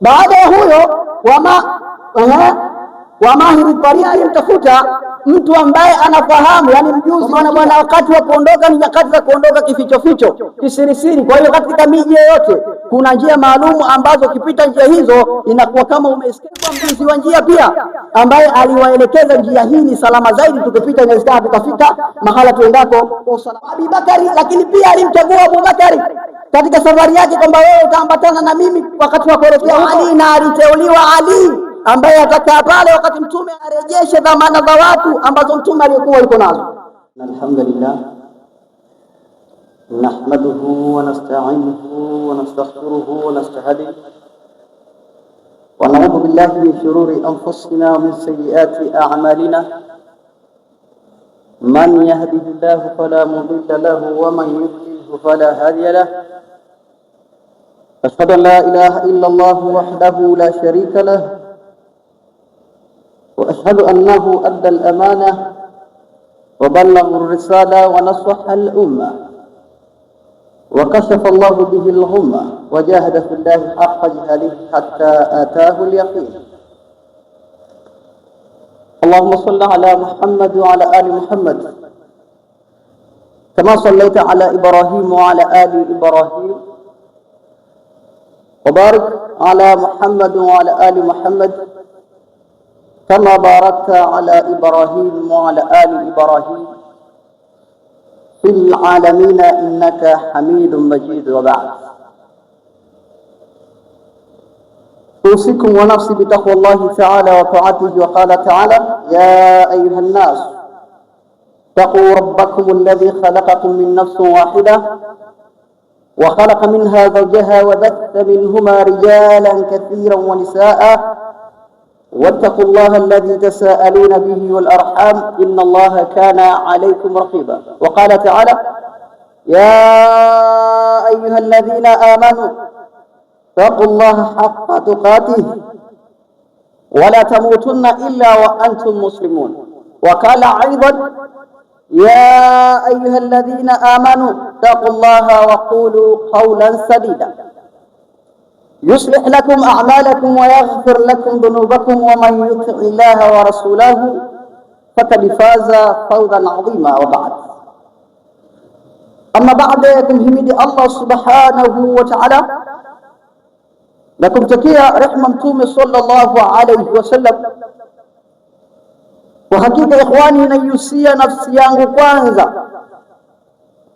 Baada ya huyo wa mahiri taria, alimtafuta mtu ambaye anafahamu, yani mjuzi. Maana bwana, wakati wa kuondoka ni nyakati za kuondoka kificho ficho, kisirisiri. Kwa hiyo katika miji yoyote kuna njia maalumu ambazo ukipita njia hizo inakuwa kama umesikia. Mjuzi wa njia pia ambaye aliwaelekeza njia hii ni salama zaidi, tukipita inawezekana tukafika mahala tuendako kwa usalama. Abubakari, lakini pia alimchagua Abubakari katika safari yake kwamba wewe utaambatana na mimi wakati wa kuelekea Ali, na aliteuliwa Ali ambaye atakaa pale wakati mtume arejeshe dhamana za watu ambazo mtume alikuwa yuko nazo. Alhamdulillah, nahmaduhu wa nasta'inuhu wa nastaghfiruhu wa nastahdihi wa na'udhu billahi min shururi anfusina wa min sayyiati a'malina. Man yahdihillahu fala mudilla lahu wa man yudlil fala hadiya lahu. أشهد أن لا إله إلا الله وحده لا شريك له، وأشهد أنه أدى الأمانة وبلغ الرسالة ونصح الأمة وكشف الله به الغمة وجاهد في الله حق جهاده حتى آتاه اليقين. اللهم صل على محمد وعلى آل محمد كما صليت على إبراهيم وعلى آل إبراهيم، وبارك على محمد وعلى آل محمد كما باركت على إبراهيم وعلى آل إبراهيم في العالمين إنك حميد مجيد. وبعد، أوصيكم ونفسي بتقوى الله تعالى وطاعته. وقال تعالى: يا أيها الناس اتقوا ربكم الذي خلقكم من نفس واحدة وخلق منها زوجها وبث منهما رجالا كثيرا ونساء واتقوا الله الذي تساءلون به والأرحام إن الله كان عليكم رقيبا. وقال تعالى: يا أيها الذين آمنوا اتقوا الله حق تقاته ولا تموتن إلا وأنتم مسلمون. وقال أيضا: يا أيها الذين آمنوا اتقوا الله وقولوا قولا سديدا يصلح لكم أعمالكم ويغفر لكم ذنوبكم ومن يطع الله ورسوله فقد فاز فوزا عظيما. وبعد، أما بعد، kumhimidi Allah subhanahu wa ta'ala na kumtakia rehma Mtume sallallahu alayhi wasallam. Kwa hakika ikhwani, naihusia nafsi yangu kwanza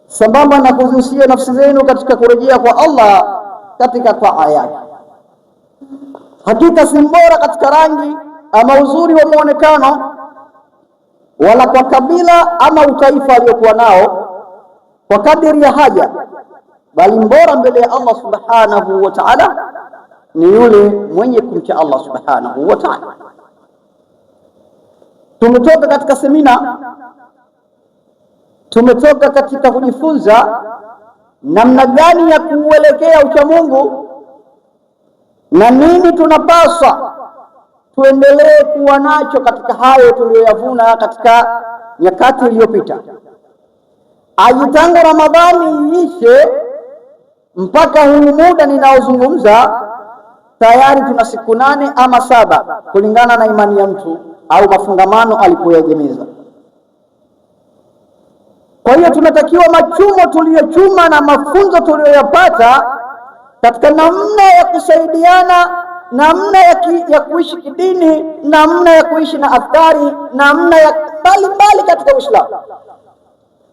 sambamba na kuzihusia nafsi zenu katika kurejea kwa Allah katika taa yake. Hakika si bora katika rangi ama uzuri wa muonekano wala kwa kabila ama utaifa aliyokuwa nao kwa kadiri ya haja, bali mbora mbele ya Allah subhanahu wa ta'ala ni yule mwenye kumcha Allah subhanahu wa ta'ala. Tumetoka katika semina, tumetoka katika kujifunza namna gani ya kuelekea ucha Mungu na nini tunapaswa tuendelee kuwa nacho katika hayo tuliyoyavuna katika nyakati iliyopita. Tangu Ramadhani iishe mpaka huu muda ninaozungumza, tayari tuna siku 8 ama 7 kulingana na imani ya mtu au mafungamano alipoyagemeza. Kwa hiyo tunatakiwa machumo tuliyochuma na mafunzo tuliyoyapata katika namna ya kusaidiana, namna ya kuishi kidini, namna ya kuishi na athari, namna ya mbalimbali katika Uislamu,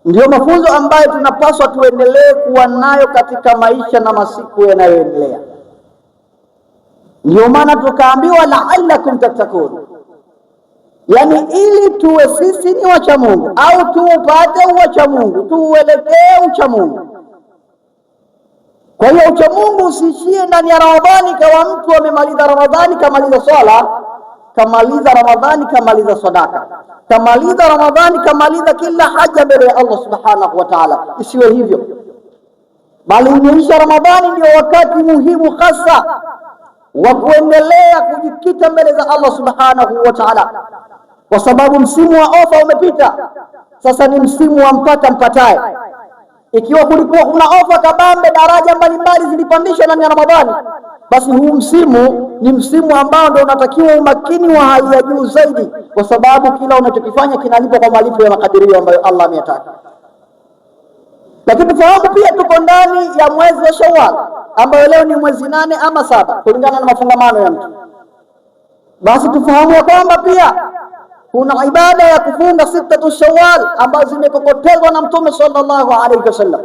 ndio mafunzo ambayo tunapaswa tuendelee kuwa nayo katika maisha na masiku yanayoendelea. Ndio maana tukaambiwa la'allakum tattaqun, yani ili tuwe sisi ni wacha Mungu au tuupate uwacha Mungu, tuuelekee ucha Mungu. Kwa hiyo ucha Mungu usiishie ndani ya Ramadhani, kama mtu amemaliza Ramadhani kamaliza swala, kamaliza Ramadhani kamaliza sadaka, kamaliza Ramadhani kamaliza kila haja mbele ya Allah subhanahu wa ta'ala. Isiwe hivyo, bali umeisha Ramadhani ndio wakati muhimu hasa wa kuendelea kujikita mbele za Allah subhanahu wa ta'ala, kwa sababu msimu wa ofa umepita. Sasa ni msimu wa mpata mpataye. Ikiwa kulikuwa kuna ofa kabambe, daraja mbalimbali zilipandishwa ndani ya Ramadhani, basi huu msimu ni msimu ambao ndio unatakiwa umakini wa hali ya juu zaidi, kwa sababu kila unachokifanya kinalipwa kwa malipo ya makadirio ambayo Allah ameyataka. Lakini tufahamu pia tuko ndani ya mwezi wa Shawwal, ambayo leo ni mwezi 8 ama 7 kulingana na mafungamano ya mtu. Basi tufahamu ya kwamba pia kuna ibada ya kufunga 6 Shawwal ambazo zimekokotezwa na Mtume sallallahu alaihi wasallam.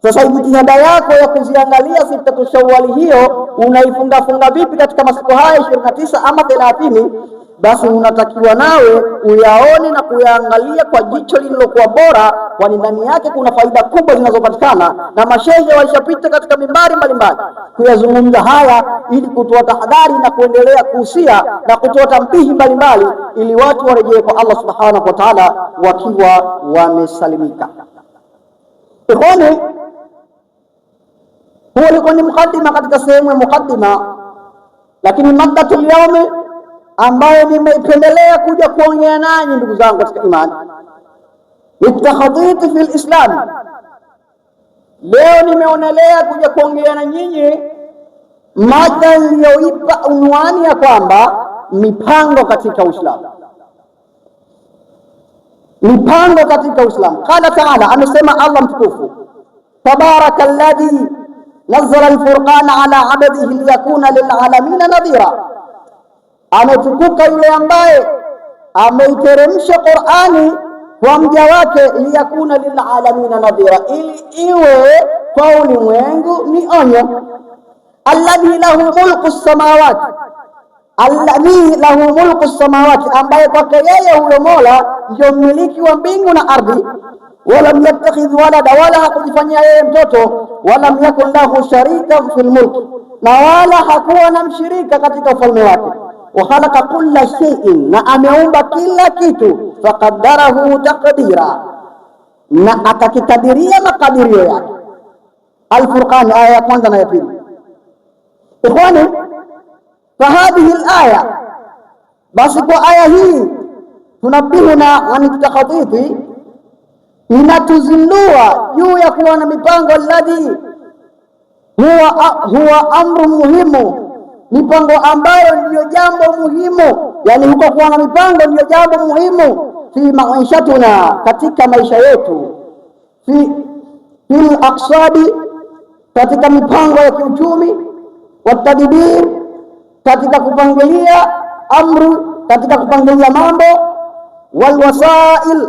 Sasa jitihada yako ya kuziangalia 6 Shawwal hiyo unaifunga vipi katika masiku haya 29 ama 30, basi unatakiwa nawe uyaone na kuyaangalia kwa jicho lililokuwa bora, kwani ndani yake kuna faida kubwa zinazopatikana, na mashehe walishapita katika mimbari mbalimbali kuyazungumza haya ili kutoa tahadhari na kuendelea kuhusia na kutoa tambihi mbalimbali ili watu warejee kwa Allah subhanahu wa ta'ala wakiwa wamesalimika. Ikhwani, huo ulikuwa ni mukaddima katika sehemu ya mukaddima, lakini maddatul yawmi ambayo nimeipendelea kuja kuongea nanyi ndugu zangu katika imani, litakhdhiti fil Islam. Leo nimeonelea kuja kuongea na nyinyi mada iliyoipa unwani ya kwamba mipango katika Uislamu. Mipango katika Uislamu. Qala ta'ala, amesema Allah mtukufu, tabarakalladhi nazzala al-furqana ala 'abdihi liyakuna lil'alamina nadhira. Ametukuka yule ambaye ameiteremsha Qur'ani kwa mja wake, liyakuna lilalamina nadhira, ili iwe kwa ulimwengu ni onyo. Alladhi lahu mulku samawati, alladhi lahu mulku samawati, ambaye kwake yeye huyo Mola ndio mmiliki wa mbingu na ardhi. Walam yattakhidh walada, wala hakujifanyia yeye mtoto. Walam yakun lahu sharika fil mulki, na wala hakuwa na mshirika katika ufalme wake. Wa khalaqa kulla shay'in, na ameumba kila kitu. Faqaddarahu taqdira, na akakikadiria makadirio yake. Al-Furqan aya ya kwanza na ya pili. Ikhwani, fahadhihi al-aya, basi kwa aya hii tunabihuna an takhdhiti, inatuzindua juu ya kuwa na mipango. Alladhi huwa amru muhimu, mipango ambayo ndiyo jambo muhimu, yani huko kuwa na mipango ndiyo jambo muhimu. Fi maishatuna, katika maisha yetu. Fil aqsadi, katika mipango ya kiuchumi. Watadbir, katika kupangilia. Amru, katika kupangilia mambo. Walwasail,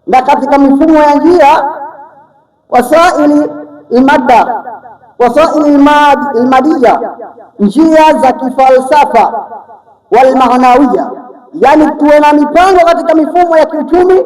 na katika mifumo ya njia. Wasaili imadda, wasaili ilmadiya, njia za kifalsafa. Walmaanawiya, yani tuwe na mipango katika mifumo ya kiuchumi,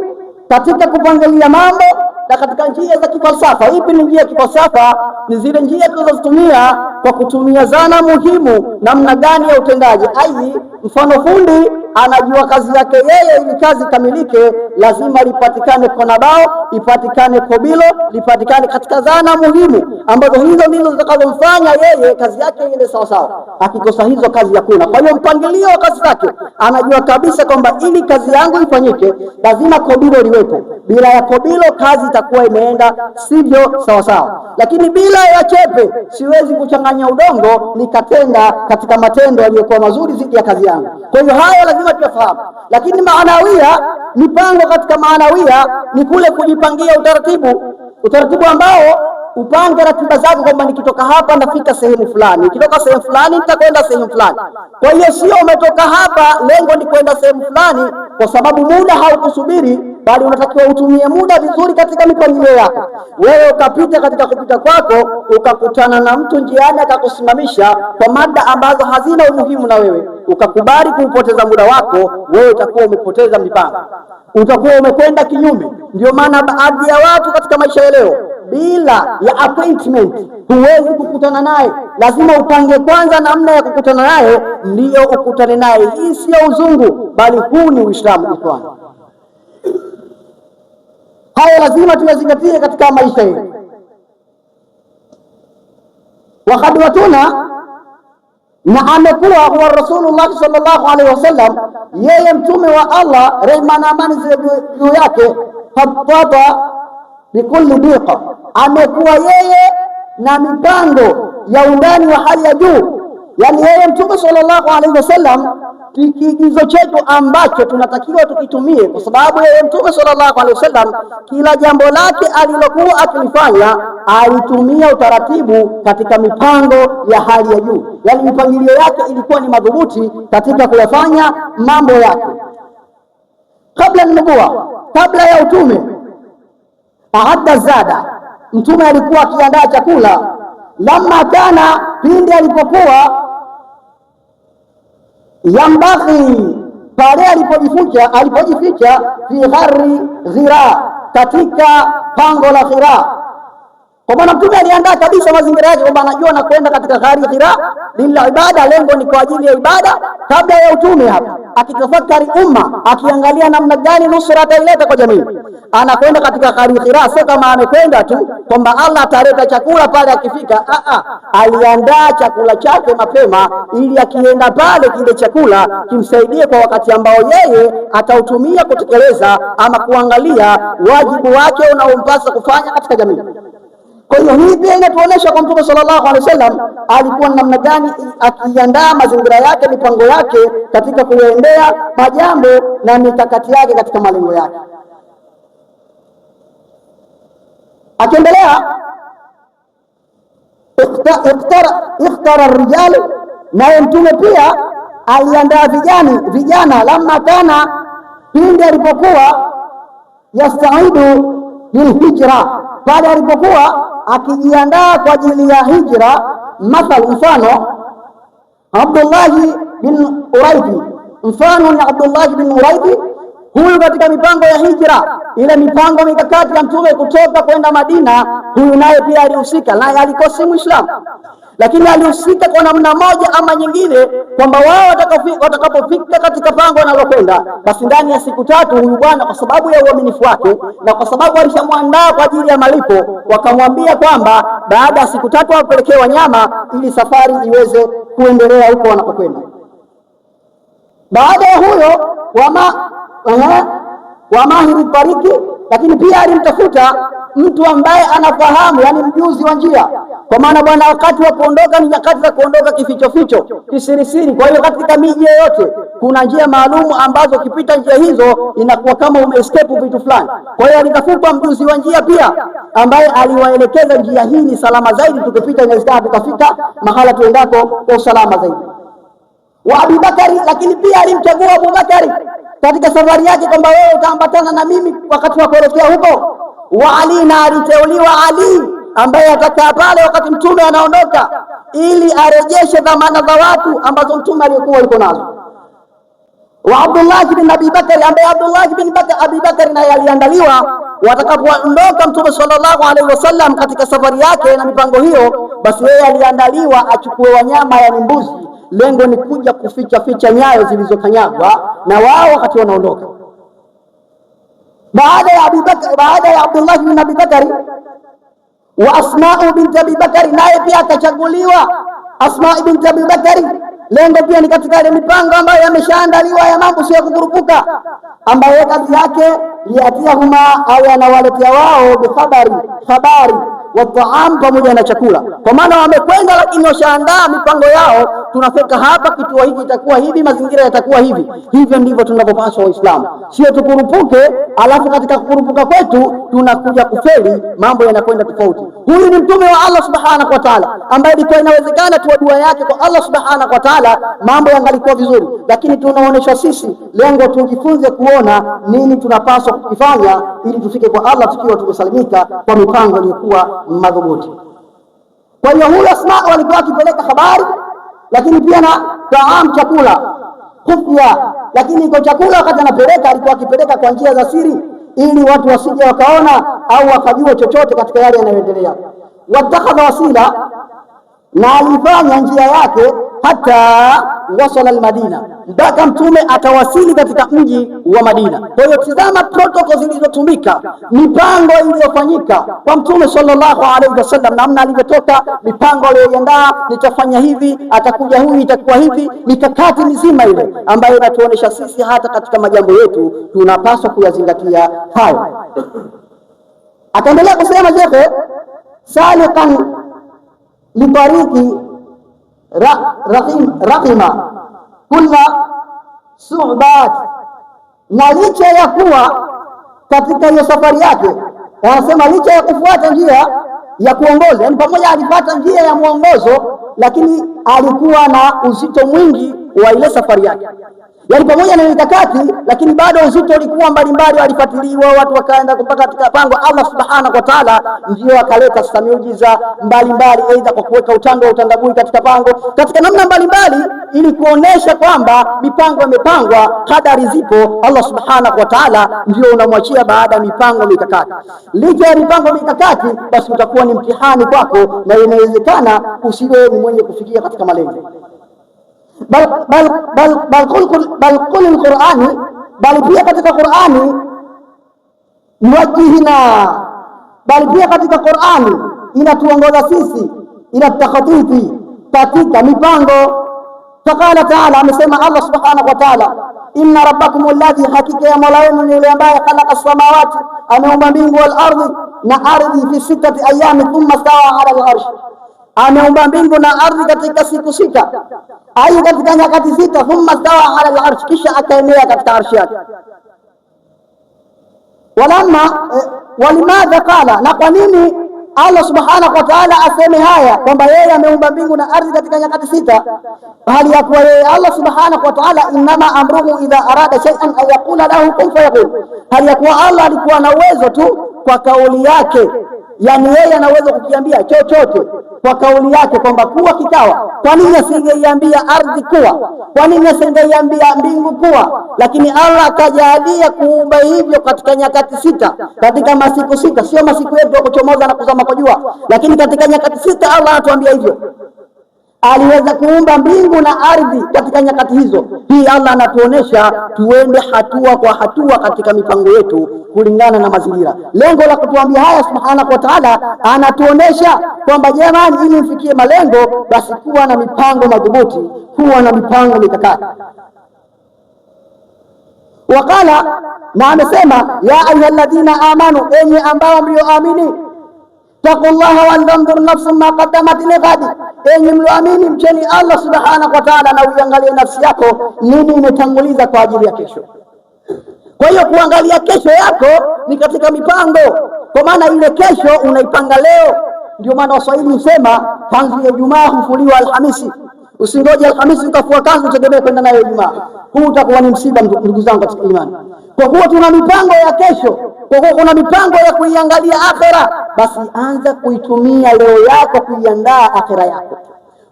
katika kupangilia mambo, na katika njia za kifalsafa. Ipi ni njia ya kifalsafa? Ni zile njia tunazozitumia kwa kutumia zana muhimu, namna gani ya utendaji. Ai, mfano fundi anajua kazi yake yeye, ili kazi kamilike lazima lipatikane kona bao, lipatikane kobilo, lipatikane katika zana muhimu ambazo hizo ndizo zitakazomfanya yeye kazi yake ile sawa sawa. Akikosa hizo kazi hakuna. Kwa hiyo mpangilio wa kazi zake anajua kabisa kwamba ili kazi yangu ifanyike lazima kobilo liwepo. Bila ya kobilo kazi itakuwa imeenda sivyo sawa sawa. Lakini bila ya chepe siwezi kuchanganya udongo nikatenda katika matendo yaliyokuwa mazuri zidi ya kazi yangu. Kwa hiyo haya lazima tuyafahamu. Lakini maanawia, mipango katika maanawia ni kule kujipangia utaratibu ambao upange ratiba zako kwamba nikitoka hapa nafika sehemu fulani, nikitoka sehemu fulani nitakwenda sehemu fulani. Kwa hiyo sio umetoka hapa lengo ni kwenda sehemu fulani kwa sababu muda haukusubiri, bali unatakiwa utumie muda vizuri katika mipangilio yako. Wewe ukapita katika kupita kwako ukakutana na mtu njiani akakusimamisha kwa mada ambazo hazina umuhimu na wewe ukakubali kuupoteza muda wako, wewe utakuwa umepoteza mipango, utakuwa umekwenda kinyume. Ndio maana baadhi ya watu katika maisha ya leo bila ya appointment huwezi kukutana naye. Lazima upange kwanza namna ya kukutana naye ndio ukutane naye. Hii sio uzungu, bali huu ni Uislamu. Ikhwan, haya lazima tuyazingatie katika maisha yetu. Wakadwatuna, na amekuwa huwa Rasulullah sallallahu alaihi wasallam, yeye mtume wa Allah, rehma na amani ziwe juu yake, hatata bikulli diqa, amekuwa yeye na mipango ya undani wa hali ya juu. Yani yeye Mtume sallallahu alaihi wasallam kiigizo chetu ambacho tunatakiwa tukitumie, kwa sababu yeye Mtume sallallahu alaihi wasallam kila jambo lake alilokuwa akilifanya alitumia utaratibu katika mipango ya hali ya juu. Yani mipangilio yake ilikuwa ni madhubuti katika kuyafanya mambo yake. Kabla nubuwa, kabla ya utume, ahadda zada, Mtume alikuwa akiandaa chakula. Lamma kana, pindi alipokuwa, yambaghi, pale alipojificha, fi ghari Hira, katika pango la Hira. Kwa maana Mtume aliandaa kabisa mazingira yake kwamba anajua na kwenda katika ghari Hira lila ibada, lengo ni kwa ajili ya ibada. Kabla ya utume hapa akitafakari umma, akiangalia namna gani nusra ataileta kwa jamii, anakwenda katika ghari Hira. Sio kama amekwenda tu kwamba Allah ataleta chakula pale akifika. Aliandaa chakula chake mapema, ili akienda pale kile chakula kimsaidie kwa wakati ambao yeye atautumia kutekeleza ama kuangalia wajibu wake unaompasa kufanya katika jamii. Kwa hiyo hii pia inatuonesha kwa Mtume sallallahu alaihi wasallam alikuwa namna gani akiandaa mazingira yake, mipango yake katika kuendea majambo na mikakati yake katika malengo yake. Akiendelea, ikhtara rijal, naye Mtume pia aliandaa vijana. Lamma kana, pindi alipokuwa, yastaidu lilhijra, pale alipokuwa akijiandaa kwa ajili ya hijra. Mfano Abdullah bin Uraidi, mfano ni Abdullah bin Uraidi. Huyu katika mipango ya hijra, ile mipango mikakati ya Mtume kutoka kwenda Madina, huyu naye pia alihusika. Naye alikuwa si Muislamu, lakini alihusika kwa namna moja ama nyingine, kwamba wao watakapofika katika pango wanalokwenda, basi ndani ya siku 3 huyu bwana, kwa sababu ya uaminifu wake na kwa sababu alishamwandaa kwa ajili ya malipo, wakamwambia kwamba baada ya siku 3 wapelekee wanyama ili safari iweze kuendelea huko wanapokwenda. Baada ya huyo wa mahiri tariki, lakini pia alimtafuta mtu ambaye anafahamu, yani mjuzi wa njia. Kwa maana bwana, wakati wa kuondoka ni nyakati za kuondoka kificho, kisirisiri. Kwa hiyo katika miji yoyote kuna njia maalumu ambazo ukipita njia hizo inakuwa kama umeescape vitu fulani. Kwa hiyo alitafuta mjuzi wa njia pia, ambaye aliwaelekeza njia hii ni salama zaidi, tukipita inawezekana tukafika mahala tuendako kwa usalama zaidi. Wa Abubakari, lakini pia alimchagua Abubakari katika safari yake kwamba wewe utaambatana na mimi wakati wa kuelekea huko. Wa Ali, na aliteuliwa Ali ambaye atakaa pale wakati Mtume anaondoka, ili arejeshe dhamana za watu ambazo Mtume alikuwa yuko nazo. Wa Abdullah bin Abi Bakari, ambaye Abdullah bin Abi Bakari naye aliandaliwa watakapoondoka Mtume sallallahu alaihi wasallam katika safari yake na mipango hiyo, basi yeye aliandaliwa achukue wanyama, yani mbuzi. Lengo ni kuja kuficha nyayo zilizokanyagwa na wao wakati wanaondoka. Baada ya Abdullah bin Abi Bakari, wa Asma binti Abi Bakari, naye pia akachaguliwa Asma binti Abi Bakari. Lengo pia ni katika ile mipango ambayo yameshaandaliwa ya mambo, sio kukurupuka, ambayo kazi yake yatiahuma, au anawaletea wao habari wa taam, pamoja na chakula. Kwa maana wamekwenda, lakini washaandaa mipango yao. Tunafika hapa, kituo hiki itakuwa hivi, mazingira yatakuwa hivi. Hivyo ndivyo tunavyopaswa Waislamu, sio tukurupuke, alafu katika kukurupuka kwetu tunakuja kufeli, mambo yanakwenda tofauti. Huyu ni mtume wa Allah subhanahu wa ta'ala, ambaye ilikuwa inawezekana tu dua yake kwa Allah subhanahu wa ta'ala mambo yangalikuwa vizuri, lakini tunaonyeshwa sisi lengo tujifunze kuona nini tunapaswa kukifanya ili tufike kwa Allah tukiwa tumesalimika kwa mipango iliyokuwa madhubuti. Kwa hiyo huyu Asma walikuwa akipeleka habari, lakini pia na taam, chakula khufya. Lakini iko chakula wakati anapeleka, alikuwa akipeleka kwa njia za siri, ili watu wasije wakaona au wakajua chochote katika yale yanayoendelea. Watakhadha wasila, na alifanya njia yake hata wasala al-Madina, mpaka Mtume atawasili katika mji wa Madina. Kwa hiyo tazama protocol zilizotumika, mipango iliyofanyika kwa Mtume sallallahu alaihi wasallam, namna alivyotoka, mipango aliyoiandaa, nitafanya hivi, atakuja huyu, itakuwa hivi, mikakati mizima ile ambayo inatuonesha sisi hata katika majambo yetu tunapaswa kuyazingatia hayo. Akaendelea kusema shekhe, salikan litariki rahima kulla su'bat, na licha ya kuwa katika hiyo safari yake, anasema licha ya kufuata njia ya kuongoza, yani pamoja alifuata njia ya mwongozo, lakini alikuwa na uzito mwingi wa ile safari yake. Yani pamoja na mikakati, lakini bado uzito ulikuwa mbalimbali, walifuatiliwa watu wakaenda kupata katika pango. Allah subhanahu wa ta'ala ndio akaleta sasa miujiza mbalimbali, aidha kwa kuweka utando wa utandabui katika pango, katika namna mbalimbali, ili kuonesha kwamba mipango imepangwa, kadari zipo. Allah subhanahu wa ta'ala ndio unamwachia baada ya mipango mikakati. Licha ya mipango mikakati, basi utakuwa ni mtihani kwako, na inawezekana usiwe ni mwenye kufikia katika malengo. bal qul al-Qur'ani, bali pia katika Qur'ani nuwajihina, bali pia katika Qur'ani inatuongoza sisi ila takhatiti, katika mipango. Faqala ta'ala, amesema Allah subhanahu wa ta'ala, inna rabbakum alladhi, hakika ya mola wenu ni yule ambaye khalaqa as-samawati, ameumba mbingu, wal ardhi, na ardhi, fi sittati ayami thumma stawa ala al-arsh, ameumba mbingu na ardhi katika siku sita, au katika nyakati sita. Thumma stawa ala al-arsh, kisha akaenea katika arshi yake. Walimadha qala, na kwa nini Allah subhanahu wa ta'ala aseme haya kwamba yeye ameumba mbingu na ardhi katika nyakati sita, hali ya kuwa yeye Allah subhanahu wa ta'ala inma amruhu idha arada shay'an an yaqula lahu kun fayakun, hali ya kuwa Allah alikuwa na uwezo tu kwa kauli yake, yani yeye anaweza kukiambia chochote kwa kauli yake kwamba kuwa kikawa. Kwa nini asingeiambia ardhi kuwa? Kwa nini asingeiambia mbingu kuwa? Lakini Allah akajalia kuumba hivyo katika nyakati sita, katika masiku sita, sio masiku yetu ya kuchomoza na kuzama kwa jua, lakini katika nyakati sita Allah anatuambia hivyo. Aliweza kuumba mbingu na ardhi katika nyakati hizo. Hii Allah anatuonesha tuende hatua kwa hatua katika mipango yetu kulingana na mazingira. Lengo la kutuambia haya subhanahu wa ta'ala, anatuonesha kwamba jamani, ili mfikie malengo, basi kuwa na mipango madhubuti, kuwa na mipango mikakati. Wakala, na amesema ya ayyuhalladhina amanu, enyi ambao mlioamini, taqullaha waltanzur nafsun ma qaddamat lighad, enyi mlioamini mcheni Allah subhanahu wa ta'ala, na uangalie nafsi yako nini imetanguliza kwa ajili ya kesho. Kwa hiyo kuangalia kesho yako ni katika mipango, kwa maana ile kesho unaipanga leo. Ndio maana Waswahili husema kanzu ya Ijumaa hufuliwa Alhamisi. Usingoje Alhamisi ukafua kanzu utegemee kwenda nayo Ijumaa, huu utakuwa ni msiba, ndugu zangu katika imani. Kwa kuwa tuna mipango ya kesho, kwa kuwa kuna mipango ya kuiangalia akhera, basi anza kuitumia leo yako kuiandaa akhera yako.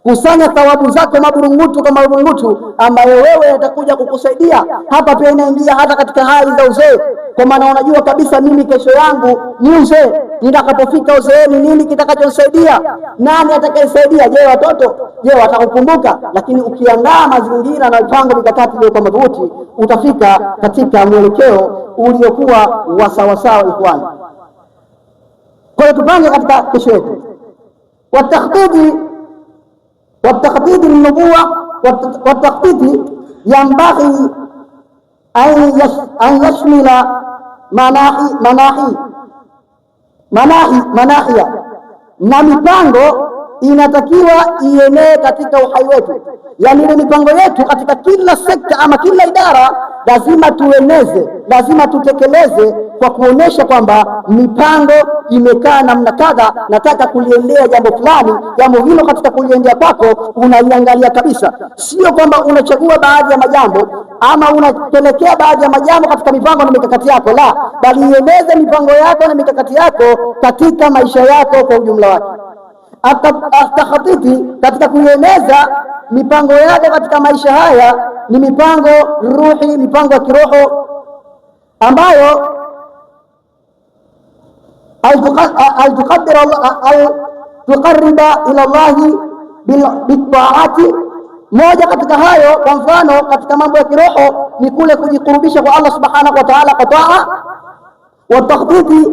Kusanya thawabu zako maburungutu kama maburungutu, ambayo wewe yatakuja kukusaidia. Hapa pia inaingia hata katika hali za uzee, kwa maana unajua kabisa mimi kesho yangu ni uzee. Nitakapofika uzeeni, nini kitakachonisaidia? Nani atakayesaidia? Je, watoto? Je, watakukumbuka? Lakini ukiandaa mazingira na mipango mikakati iliyo madhubuti, utafika katika mwelekeo uliokuwa wa sawa sawa. Ikhwani, kwa hiyo tupange katika kesho yetu. والتخطيط للنبوة والتخطيط ينبغي أن يشمل مناحي na mipango inatakiwa ienee katika uhai wetu. Yani ile mipango yetu katika kila sekta ama kila idara lazima tueneze, lazima tutekeleze kwa kuonesha kwamba mipango imekaa namna kadha, nataka kuliendea jambo fulani. Jambo hilo katika kuliendea kwako unaliangalia kabisa, sio kwamba unachagua baadhi ya majambo ama unapelekea baadhi ya majambo katika mipango na mikakati yako, la, bali ieneze mipango yako na mikakati yako katika maisha yako kwa ujumla wake. Atakhatiti, katika kueneza mipango yake katika maisha haya, ni mipango ruhi, mipango ya kiroho ambayo tuqarriba ila Allahi bitaati. Moja katika hayo, kwa mfano katika mambo ya kiroho, ni kule kujikurubisha kwa Allah subhanahu wa ta'ala kwa taa. Wa takhtiti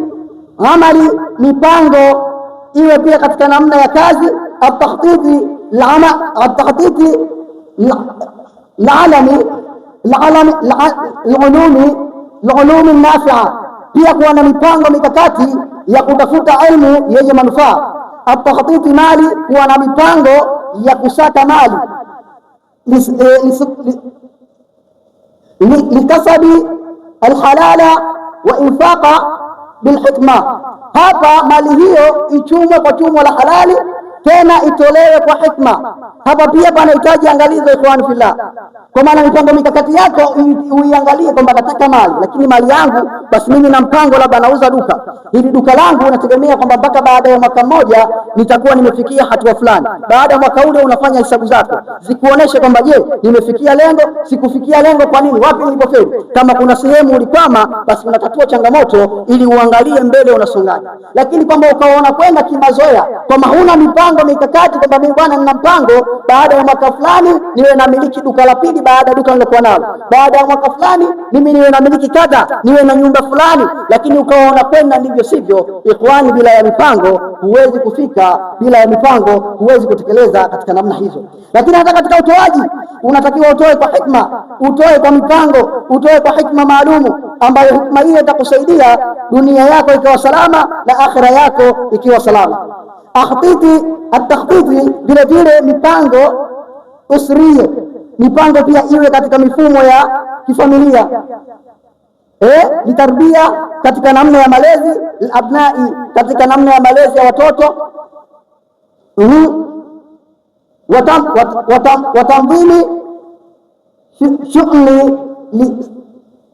amali, mipango iwe pia katika namna ya kazi. At-takhtiti ulumi nafi'a, pia kuwa na mipango mikakati ya kutafuta elimu yenye manufaa. At-takhtiti mali, kuwa na mipango ya kusaka mali likasabi alhalala wa infaqa bilhikma. Hapa mali hiyo ichumwe kwa chumo la halali, tena itolewe kwa hikma. Hapa pia panahitaji angalizo, ikhwan fillah, kwa maana mipango mikakati yako uiangalie kwamba nataka mali, lakini mali yangu basi mimi na mpango labda nauza duka. Hili duka langu nategemea kwamba mpaka baada ya mwaka mmoja nitakuwa nimefikia hatua fulani. Baada ya mwaka ule unafanya hesabu zako zikuoneshe kwamba je, nimefikia lengo, sikufikia lengo, kwa nini, wapi nilipofeli. Kama kuna sehemu ulikwama, basi unatatua changamoto ili uangalie mbele unasongaje. Lakini kwamba ukaona kwenda kimazoea, kwamba huna mipango mikakati kwamba mimi bwana nina mpango baada ya mwaka fulani niwe namiliki duka la pili baada ya duka nilokuwa nalo, baada ya mwaka fulani mimi niwe namiliki kadha, niwe na nyumba fulani, lakini ukaona kwenda ndivyo sivyo. Ikhwani, bila ya mipango huwezi kufika, bila ya mipango huwezi kutekeleza katika namna hizo. Lakini hata katika utoaji unatakiwa utoe kwa hikma, utoe kwa mipango, utoe kwa hikma maalumu, ambayo hikma hiyo itakusaidia dunia yako ikawa salama na akhira yako ikiwa salama. At-takhtiti vile vile mipango usriye, mipango pia iwe katika mifumo ya kifamilia, litarbia, katika namna ya malezi, abnai, katika namna ya malezi ya watoto, watamdhimi shughuli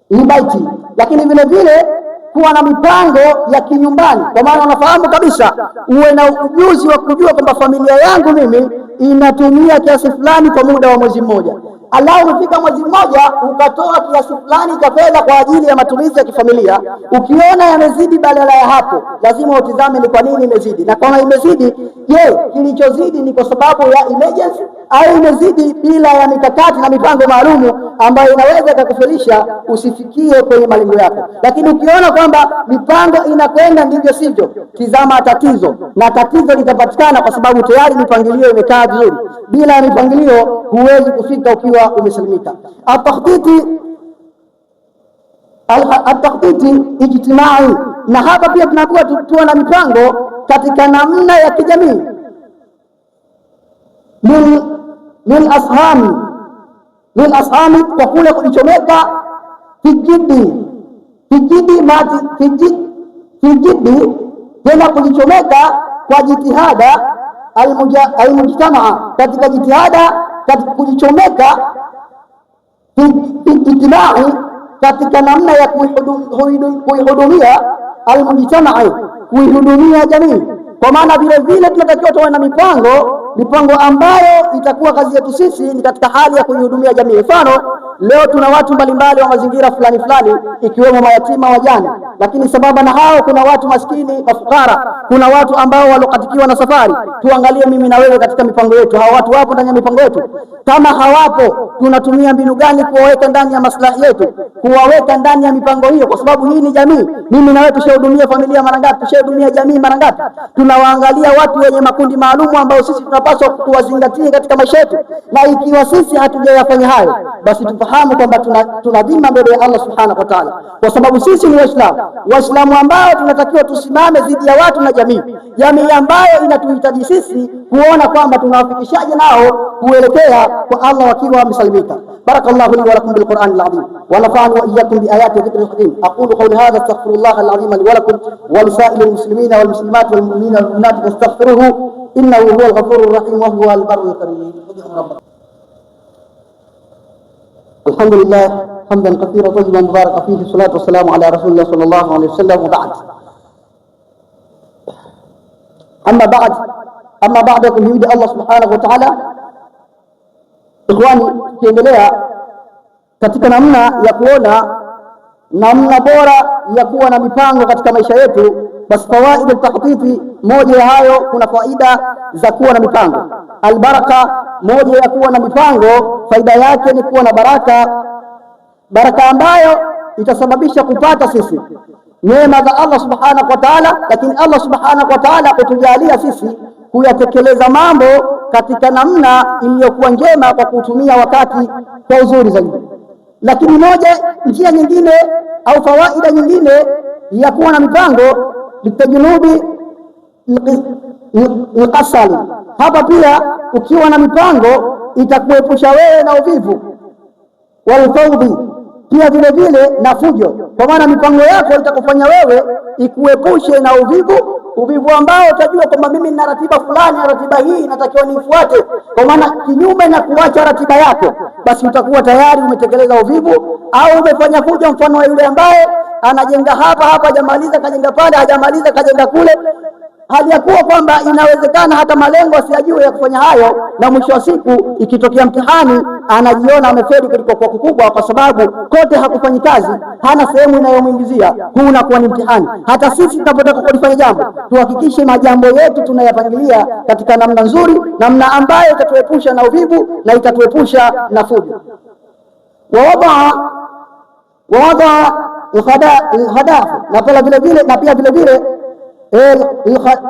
libaiti, lakini vile vile kuwa na mipango ya kinyumbani, kwa maana unafahamu kabisa, uwe na ujuzi wa kujua kwamba familia yangu mimi inatumia kiasi fulani kwa muda wa mwezi mmoja. Allah, umefika mwezi mmoja ukatoa kiasi fulani cha fedha kwa ajili ya matumizi ya kifamilia. Ukiona yamezidi badala ya hapo, lazima utizame ni kwa nini imezidi, na kama imezidi, je, kilichozidi ni kwa sababu ya emergency au imezidi bila ya mikakati na mipango maalumu ambayo inaweza kukufelisha usifikie kwenye malengo yako. Lakini ukiona kwamba mipango inakwenda ndivyo sivyo, tizama tatizo, na tatizo litapatikana kwa sababu tayari mipangilio imekaa vizuri. Bila ya mipangilio huwezi kufika ukiwa umesalimika. At-takhtiti ijtimai, na hapa pia tunakuwa tuwa na mipango katika namna ya kijamii. Lilashami, kwa kule kujichomeka, fijidi, tena kujichomeka kwa jitihada, almujtamaa, katika jitihada, katika kujichomeka, ijtimai, katika namna ya kuihudumia almujtamaa, kuihudumia jamii. Kwa maana vile vile tunatakiwa tuwe na mipango ambayo itakuwa kazi yetu sisi ni katika hali ya kuihudumia jamii. Mfano, leo tuna watu mbalimbali wa mazingira fulani fulani, ikiwemo mayatima, wajane, lakini sababu na hao kuna watu maskini, mafukara, kuna watu ambao walokatikiwa na safari. Tuangalie mimi na wewe katika mipango yetu, hao watu wapo ndani ya mipango yetu? Kama hawapo, tunatumia mbinu gani kuwaweka ndani ya maslahi yetu, kuwaweka ndani ya mipango hiyo? Kwa sababu hii ni jamii. Mimi na wewe tushahudumia familia mara ngapi? Tushahudumia jamii mara ngapi? Tunawaangalia watu wenye makundi maalumu ambao sisi tunapaswa kuwazingatia katika maisha yetu, na ikiwa sisi hatujayafanya hayo, basi tufahamu kwamba tuna dhima mbele ya Allah subhanahu wa ta'ala, kwa sababu sisi ni Waislamu ambao tunatakiwa tusimame dhidi ya watu na jamii ambayo inatuhitaji sisi kuona kwamba tunawafikishaje nao kuelekea kwa Allah wakiwa wamesalimika. Barakallahu li wa lakum bil Qur'an al-azim wa nafa'ani wa iyyakum bi ayati dhikril hakim. Aqulu qawli hadha astaghfirullah al-azim li wa lakum wa li sa'iril muslimina wal muslimat wal mu'minina wal mu'minat fastaghfiruhu innahu huwal ghafurur rahim wa huwal barrul karim. Alhamdulillah hamdan kathiran tayyiban mubarakan fihi, salatu wassalamu ala rasulillah sallallahu alayhi wasallam, wa ba'd. Amma ba'da kumhimidi Allah subhanahu wa ta'ala, ikhwani, tukiendelea katika namna ya kuona namna bora ya kuwa na mipango katika maisha yetu, basi fawaid al-takhtiti, moja ya hayo kuna faida za kuwa na mipango. Albaraka, moja ya kuwa na mipango faida yake ni kuwa na baraka ambayo itasababisha kupata sisi neema za Allah subhanahu wa ta'ala, lakini Allah subhanahu wa ta'ala kutujalia sisi kuyatekeleza mambo katika namna iliyokuwa njema kwa kutumia wakati kwa uzuri zaidi. Lakini njia nyingine au fawaida nyingine ya kuwa na mipango litajunubi alqasali. Hapa pia ukiwa na mipango itakuepusha wewe na uvivu, walfawdhi, pia vile vile na fujo, kwa maana mipango yako itakufanya wewe ikuepushe na uvivu ambao utajua kwamba mimi nina ratiba fulani, ratiba hii natakiwa nifuate. Kwa maana kinyume na kuacha ratiba yako, basi utakuwa tayari umetekeleza uvivu au umefanya fujo, mfano wa yule ambaye anajenga hapa hajamaliza, kajenga pale hajamaliza, kajenga kule, hali ya kuwa kwamba inawezekana hata malengo asiyajue ya kufanya hayo, na mwisho wa siku ikitokea mtihani anajiona amefeli kuliko kwa kukubwa, kwa sababu kote hakufanyi kazi, hana sehemu inayomuingizia. Huu unakuwa ni mtihani. Hata sisi tunapotaka kulifanya jambo, tuhakikishe majambo yetu tunayapangilia katika namna nzuri, namna ambayo itatuepusha na uvivu na itatuepusha na fujo. Wawada alhadafi, na pia vile vile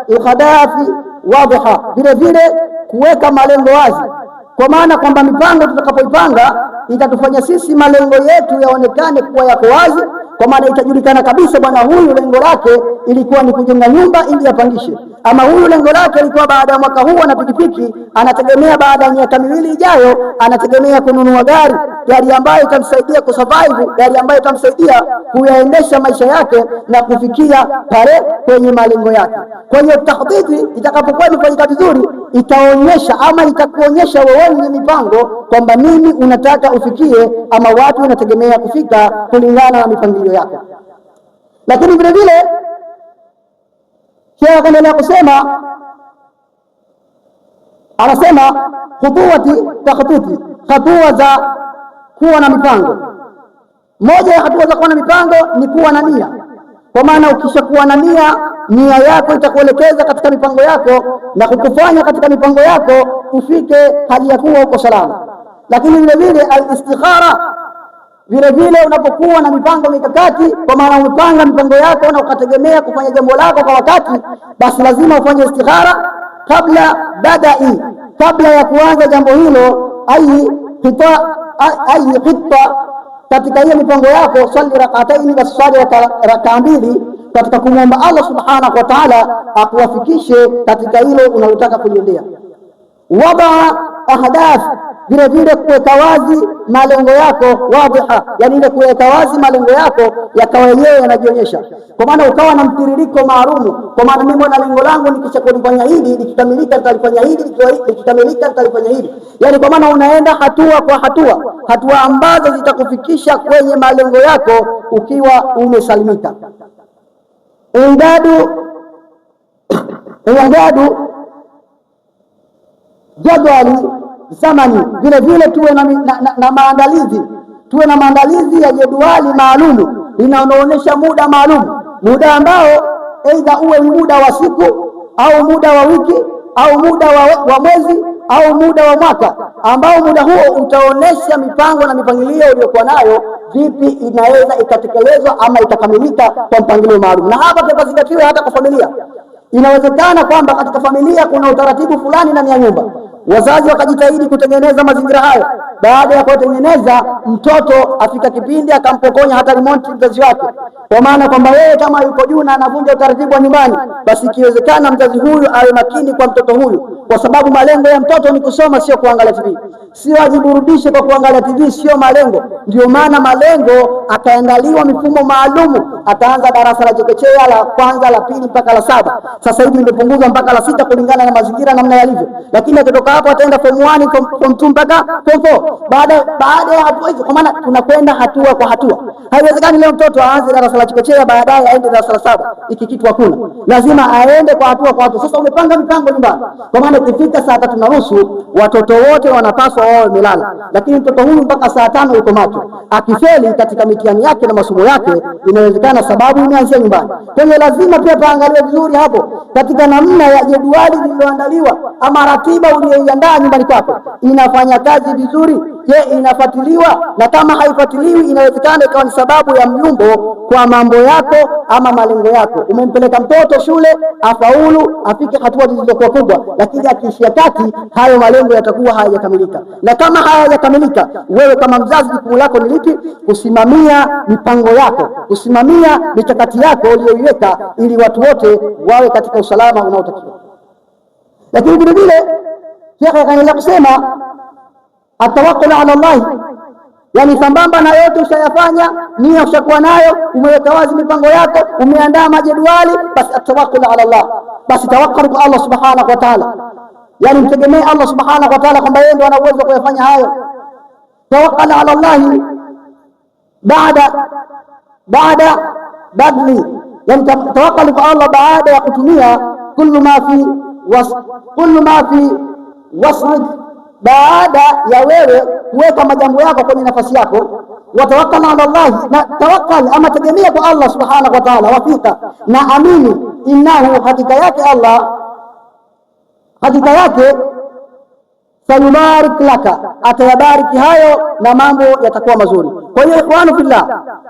alkhadafi wadhiha, vile vile kuweka malengo wazi, kwa maana kwamba mipango tutakapoipanga itatufanya sisi malengo yetu yaonekane kuwa yako wazi, kwa maana itajulikana kabisa bwana huyu lengo lake ilikuwa ni kujenga nyumba ili apangishe, ama huyu lengo lake ilikuwa baada ya mwaka huu ana pikipiki, anategemea baada ya miaka 2 ijayo anategemea kununua gari ambayo itamsaidia kusurvive, gari ambayo itamsaidia kuyaendesha maisha yake na kufikia pale kwenye malengo yake. Kwa hiyo tahdidi itakapokuwa imefanyika vizuri, itaonyesha ama itakuonyesha wewe mwenye mipango kwamba nini unataka ufikie, ama watu unategemea kufika kulingana na mipangilio yako. Lakini vile vile Sheikh akaendelea kusema, anasema khutuwati takhtiti, hatua za kuwa na mipango. Moja ya hatua za kuwa na mipango ni kuwa na nia, kwa maana ukishakuwa na nia yako itakuelekeza katika mipango yako na kukufanya katika mipango yako ufike hali ya kuwa uko salama. Lakini vile vile al-istikhara, vile vile unapokuwa na mipango mikakati, kwa maana umepanga mipango yako na ukategemea kufanya jambo lako kwa wakati, basi lazima ufanye istikhara kabla ya kuanza jambo hilo. Ai khitwa katika hiyo mipango yako, swali rak'ataini, basi swali rak'a 2 katika kumwomba Allah subhanahu wa ta'ala akuwafikishe katika hilo unalotaka kuliendea. Wada ahdaf, vile vile kuweka wazi malengo yako wadhiha, yani ile kuweka wazi malengo yako yakawa yenyewe yanajionyesha, kwa maana ukawa na mtiririko maalumu, kwa maana mimi na lengo langu nikisha kulifanya hili, nikikamilika nitalifanya hili, nikikamilika nitalifanya hili, yani kwa maana unaenda hatua kwa hatua ambazo zitakufikisha kwenye malengo yako ukiwa umesalimika. Ingadu jadwali zamani, vile vile tuwe na maandalizi ya jedwali maalumu linaonyesha muda maalum, muda ambao aidha uwe muda wa siku au muda wa wiki au muda wa mwezi au muda wa mwaka, ambao muda huo utaonesha mipango na mipangilio uliyokuwa nayo vipi inaweza ikatekelezwa ama ikakamilika kwa mpangilio maalum. Na hapa tutazingatiwa hata kwa familia. Inawezekana kwamba katika familia kuna utaratibu fulani ndani ya nyumba, wazazi wakajitahidi kutengeneza mazingira hayo. Baada ya kutengeneza, mtoto afika kipindi akampokonya hata remote mzazi wake, kwa maana kwamba yeye kama yuko juu na anavunja utaratibu wa nyumbani, basi ikiwezekana mzazi huyu awe makini kwa mtoto huyu, kwa sababu malengo ya mtoto ni kusoma, sio kuangalia TV, sio ajiburudishe kwa kuangalia TV, sio malengo. Ndio maana malengo akaandaliwa mifumo maalumu, ataanza darasa la chekechea la kwanza, la pili mpaka la 7. Sasa hivi imepunguzwa mpaka la 6 kulingana na mazingira namna yalivyo, lakini akitoka hapo ataenda form 1, form 2 mpaka form 4. Baada ya hatua hizo, kwa maana tunakwenda hatua kwa hatua. Haiwezekani leo mtoto aanze darasa la chekechea baadaye aende darasa la 7, iki kitu hakuna. Lazima aende kwa hatua kwa hatua. Sasa umepanga mipango nyumbani, kwa maana ikifika saa 3:30 watoto wote wanapaswa wawe wamelala, lakini mtoto huyu mpaka saa 5 yuko macho. Akifeli katika mitihani yake na masomo yake, inawezekana sababu imeanzia nyumbani. Kwa hiyo lazima pia paangaliwe vizuri hapo katika namna ya jedwali lililoandaliwa ama ratiba uliyoiandaa nyumbani kwako, inafanya kazi vizuri, Je, inafuatiliwa? Na kama haifuatiliwi, inawezekana ikawa ni sababu ya myumbo kwa mambo yako ama malengo yako. Umempeleka mtoto shule afaulu, afike hatua zilizokuwa kubwa, lakini akiishia kati, hayo malengo yatakuwa hayajakamilika. Na kama hayajakamilika, wewe kama mzazi, jukumu lako ni lipi? Kusimamia mipango yako, kusimamia mikakati yako uliyoiweka, ili watu wote wawe katika usalama unaotakiwa. Lakini vile vile Sheikh akaendelea kusema atawakkul ala Allah, yani sambamba na yote ushayafanya, nia ushakuwa nayo, umeweka wazi mipango yako, umeandaa majedwali, basi atawakkul ala Allah, basi tawakkal kwa Allah subhanahu wa ta'ala, yani mtegemee Allah subhanahu wa ta'ala kwamba yeye ndiye ana uwezo kuyafanya hayo. Tawakkal ala Allah baada badli, yani tawakkal kwa Allah baada ya kutumia kullu ma fi wasrik, baada ya wewe kuweka majambo yako kwenye nafasi yako. Watawakkal ala Allah, na tawakkal ama tegemea kwa Allah subhanahu wa ta'ala. Wafika na amini, innahu, hakika yake Allah, hakika yake sayubarik laka, atayabariki hayo na mambo yatakuwa mazuri. Kwa hiyo ikhwanu fillah,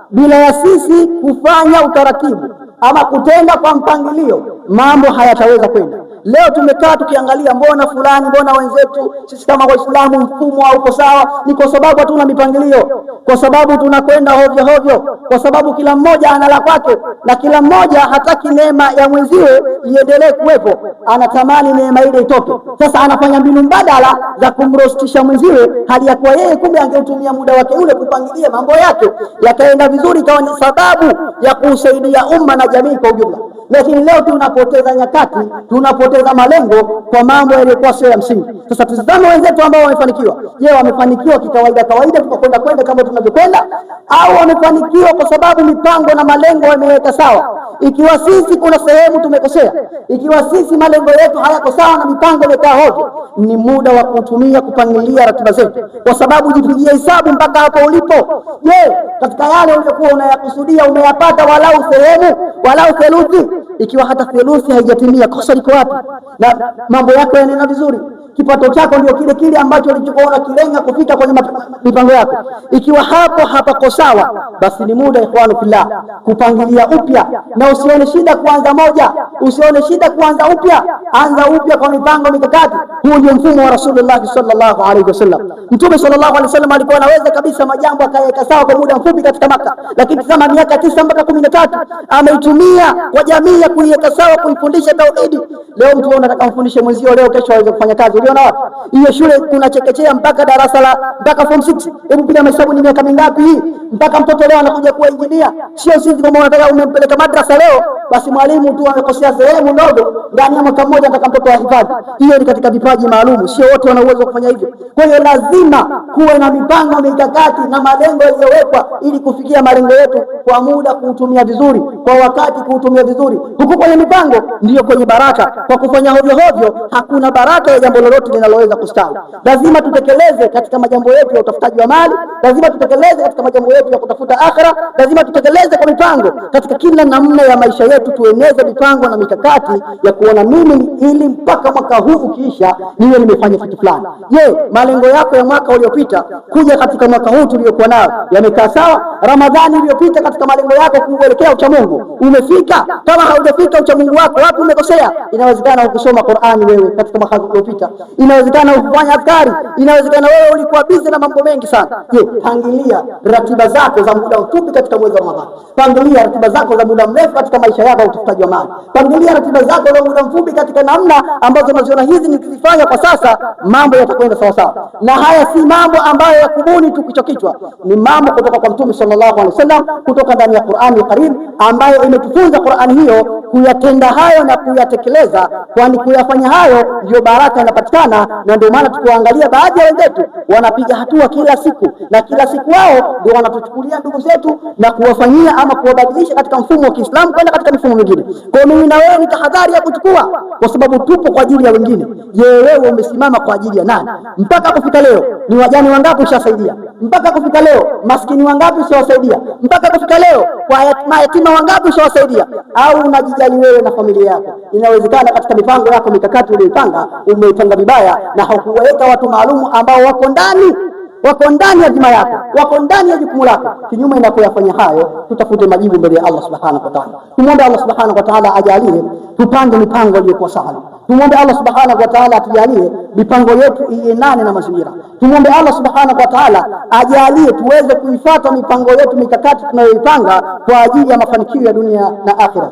bila ya sisi kufanya utaratibu ama kutenda kwa mpangilio, mambo hayataweza kwenda. Leo tumekaa tukiangalia, mbona fulani, mbona wenzetu, sisi kama Waislamu mfumo hauko sawa. Ni kwa sababu hatuna mipangilio, kwa sababu tunakwenda hovyo hovyo, kwa sababu kila mmoja ana la kwake, na kila mmoja hataki neema ya mwenziwe iendelee kuwepo, anatamani neema ile itoke. Sasa anafanya mbinu mbadala za kumrostisha mwenziwe, hali ya kuwa yeye kumbe angeutumia muda wake ule kupangilia mambo yake yakaenda vizuri, ikawa ni sababu ya kusaidia umma na jamii kwa ujumla. Lakini leo tunapoteza nyakati, tunapoteza malengo kwa mambo yaliyokuwa sio ya msingi. Sasa tuzame wenzetu ambao wamefanikiwa. Je, wamefanikiwa kikawaida kawaida tukakwenda kama tunavyokwenda, au wamefanikiwa kwa sababu mipango na malengo wameweka sawa? Ikiwa sisi kuna sehemu tumekosea, ikiwa sisi malengo yetu hayako sawa na mipango imekaa hovyo, ni muda wa kutumia kupangilia ratiba zetu, kwa sababu jipigie hesabu mpaka hapo ulipo. Je, katika yale uliyokuwa unayakusudia umeyapata walau sehemu, walau theluthi? Ikiwa hata theluthi haijatimia, kosa liko wapi? Na mambo yako yanaenda vizuri, kipato chako ndio kile kile ambacho ulichokuwa unakilenga kufika kwenye mipango yako. Ikiwa hapo hapako sawa, basi ni muda ikhwanu fillah kupangilia upya, na usione shida kuanza moja, usione shida kuanza upya. Anza upya kwa mipango mikakati. Huu ndio mfumo wa Rasulullah sallallahu alaihi wasallam. Mtume sallallahu alaihi wasallam alikuwa anaweza kabisa majambo akayaweka sawa kwa muda mfupi katika Makka, lakini kama miaka 9 mpaka 13 ameitumia kwa jamii ya kuiweka sawa, kuifundisha tauhidi. Leo mtu anataka kumfundisha mwenzio leo, kesho aweze kufanya kazi. Uliona wapi hiyo? Shule kuna chekechea mpaka darasa la mpaka form 6. Hebu piga mahesabu, ni miaka mingapi hii mpaka mtoto leo anakuja kuwa injinia? Sio sisi kama unataka umempeleka madrasa leo, basi mwalimu tu amekosea sehemu ndogo, ndani ya mwaka mmoja anataka mtoto ahifadhi. Hiyo ni katika vipaji maalum, sio wote wana uwezo kufanya hivyo. Kwa hiyo lazima kuwe na mipango mikakati na malengo yaliyowekwa, ili kufikia malengo yetu kwa muda, kuutumia vizuri, kwa wakati kuutumia vizuri. Huko kwenye mipango ndiyo kwenye baraka. Kwa kufanya hovyo hovyo hakuna baraka ya jambo lolote linaloweza kustawi. Lazima tutekeleze katika majambo yetu ya utafutaji wa mali, lazima tutekeleze katika majambo yetu ya kutafuta akhera, lazima tutekeleze kwa mipango katika kila namna ya maisha yetu. Tueneze mipango na mikakati ya kuona mimi ili mpaka mwaka huu ukiisha niwe nimefanya kitu fulani. Je, malengo yako ya mwaka uliopita kuja katika mwaka huu tuliokuwa nao yamekaa sawa? Ramadhani iliyopita katika malengo yako kuelekea ucha Mungu umefika? Kama haujafika ucha Mungu wako, wapi umekosea? Inawezekana ukusoma Qur'ani wewe katika mwaka uliopita, inawezekana ukufanya adhkari, inawezekana wewe ulikuwa busy na mambo mengi sana. Je, pangilia ratiba zako za muda mfupi katika mwezi wa Ramadhani. Pangilia ratiba zako za muda mrefu katika maisha yako ya utafutaji wa mali. Pangilia ratiba zako za muda mfupi katika namna ambazo unaziona hizi nikizifanya kwa sasa mambo yatakwenda sawa sawa. Na haya si mambo ambayo ya kubuni tu kichwa, ni mambo kutoka kwa Mtume sallallahu alaihi wasallam, kutoka ndani ya Qur'ani al-Karim, ambayo imetufunza Qur'ani hiyo kuyatenda hayo na kuyatekeleza, kwani kuyafanya hayo ndio baraka inapatikana. Na ndio maana tukiangalia baadhi ya wenzetu wanapiga hatua kila siku, na kila siku wao ndio wanatuchukulia ndugu zetu na kuwafanyia ama kuwabadilisha katika mfumo wa Kiislamu kwenda katika mifumo mingine. Kwa mimi na wewe ni tahadhari ya kuchukua, kwa sababu tupo kwa ajili ya wengine. Je, wewe umesimama kwa ajili ya nani? Mpaka kufika leo ni wajane wangapi ushasaidia? Mpaka kufika leo maskini wangapi ushawasaidia? Mpaka kufika leo kwa mayatima wangapi ushawasaidia? Au unajijali wewe na familia yako? Inawezekana katika mipango yako mikakati uliyoipanga umeipanga vibaya, na haukuweka watu maalumu ambao wako ndani wako ndani ya dhima yako, wako ndani ya jukumu lako. Kinyume na kuyafanya hayo, tutafute majibu mbele ya Allah subhanahu wa ta'ala. Tumuombe Allah subhanahu wa ta'ala ajalie tupange mipango iliyokuwa sahihi. Tumuombe Allah subhanahu wa ta'ala atujalie mipango yetu iendane na mazingira. Tumuombe Allah subhanahu wa ta'ala ajalie tuweze kuifuata mipango yetu, mikakati tunayoipanga kwa ajili ya mafanikio ya dunia na akhira.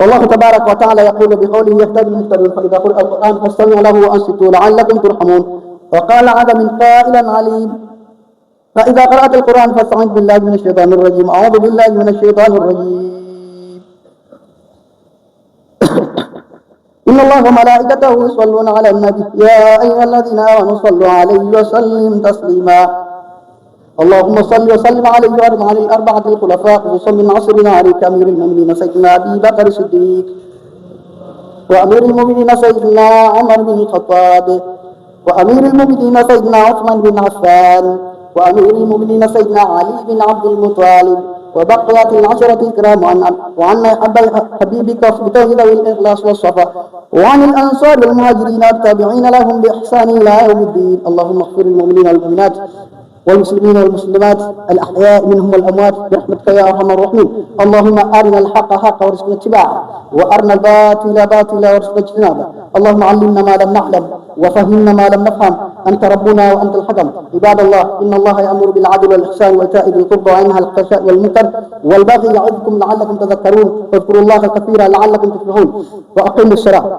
الله تبارك وتعالى يقول بقوله يهتدي المهتدون فإذا قرأ القرآن فاستمعوا له وأنصتوا لعلكم ترحمون. وقال عز من قائلا عليم فإذا قرأت القرآن فاستعذ بالله من الشيطان الرجيم. أعوذ بالله من الشيطان الرجيم. إن الله وملائكته يصلون على النبي يا أيها الذين آمنوا صلوا عليه وسلم تسليما. اللهم صل وسلم عليه وعلى الأربعة الخلفاء خصوصا من عصرنا عليك أمير المؤمنين سيدنا أبي بكر الصديق وأمير المؤمنين سيدنا عمر بن الخطاب وأمير المؤمنين سيدنا عثمان بن عفان وأمير المؤمنين سيدنا علي بن عبد المطلب وبقية العشرة الكرام وعن حبيبك بتوحيد والإخلاص والصفا وعن الأنصار والمهاجرين التابعين لهم بإحسان إلى يوم الدين. اللهم اغفر للمؤمنين والمؤمنات والمسلمين والمسلمات الأحياء منهم والأموات برحمتك يا أرحم الراحمين. اللهم أرنا الحق حقا وارزقنا اتباعه وأرنا الباطل باطلا وارزقنا اجتنابه. اللهم علمنا ما لم نعلم وفهمنا ما لم نفهم، أنت ربنا وأنت الحكم. عباد الله، إن الله يأمر بالعدل والإحسان وإيتاء ذي القربى وينهى عن الفحشاء والمنكر والبغي يعظكم لعلكم تذكرون. فاذكروا الله كثيرا لعلكم تفلحون. وأقيموا الصلاة.